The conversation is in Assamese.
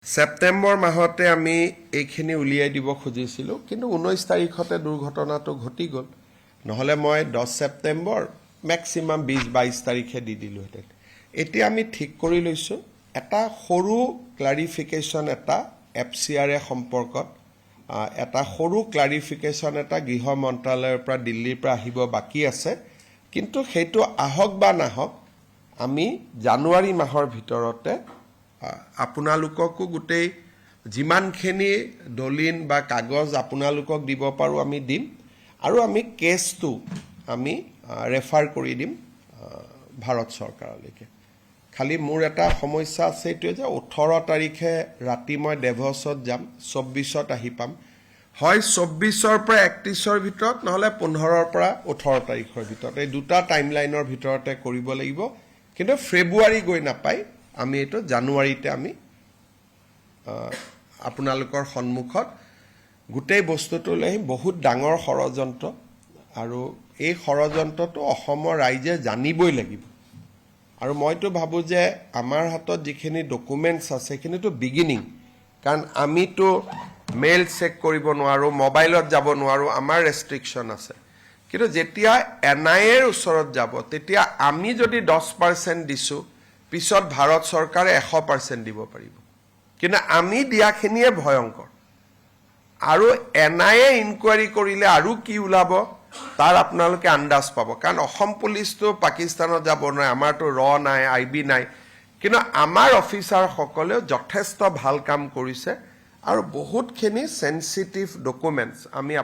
সেপ্টেম্বৰ মাহতে আমি এইখিনি উলিয়াই দিব খুজিছিলোঁ, কিন্তু 19 তাৰিখতে দুৰ্ঘটনাটো ঘটি গ'ল। নহ'লে মই 10 ছেপ্টেম্বৰ মেক্সিমাম 20-22 তাৰিখে দি দিলোহেঁতেন। এতিয়া আমি ঠিক কৰি লৈছোঁ এটা সৰু ক্লাৰিফিকেশ্যন এটা FCRA সম্পৰ্কত, এটা সৰু ক্লাৰিফিকেশ্যন এটা গৃহ মন্ত্ৰালয়ৰ পৰা দিল্লীৰ পৰা আহিব বাকী আছে, কিন্তু সেইটো আহক বা নাহক আমি জানুৱাৰী মাহৰ ভিতৰতে আপোনালোককো গোটেই যিমানখিনি দলিল বা কাগজ আপোনালোকক দিব পাৰোঁ আমি দিম, আৰু আমি কেছটো আমি ৰেফাৰ কৰি দিম ভাৰত চৰকাৰলৈকে। খালি মোৰ এটা সমস্যা আছে, এইটোৱে যে 18 তাৰিখে ৰাতি মই ডেভছত যাম, 24ত আহি পাম। হয় 24ৰ পৰা 31ৰ ভিতৰত, নহ'লে 15ৰ পৰা 18 তাৰিখৰ ভিতৰত, এই দুটা টাইমলাইনৰ ভিতৰতে কৰিব লাগিব। কিন্তু ফেব্ৰুৱাৰী গৈ নাপায়, আমি এইটো জানুৱাৰীতে আমি আপোনালোকৰ সন্মুখত গোটেই বস্তুটো লৈ আহিম। বহুত ডাঙৰ ষড়যন্ত্ৰ, আৰু এই ষড়যন্ত্ৰটো অসমৰ ৰাইজে জানিবই লাগিব। আৰু মইতো ভাবোঁ যে আমাৰ হাতত যিখিনি ডকুমেণ্টছ আছে সেইখিনিতো বিগিনিং, কাৰণ আমিতো মেইল চেক কৰিব নোৱাৰোঁ, মোবাইলত যাব নোৱাৰোঁ, আমাৰ ৰেষ্ট্ৰিকশ্যন আছে। কিন্তু যেতিয়া NIAৰ ওচৰত যাব, তেতিয়া আমি যদি 10% দিছোঁ, পিছত ভাৰত চৰকাৰে 100% দিব পাৰিব। কিন্তু আমি দিয়াখিনিয়ে ভয়ংকৰ, আৰু NIA ইনকুৱাৰী কৰিলে আৰু কি ওলাব তাৰ আপোনালোকে আন্দাজ পাব। কাৰণ অসম পুলিচটো পাকিস্তানত যাব নোৱাৰে, আমাৰতো নাই, IB নাই, কিন্তু আমাৰ অফিচাৰসকলেও যথেষ্ট ভাল কাম কৰিছে, আৰু বহুতখিনি চেঞ্চিটিভ ডকুমেণ্টছ আমি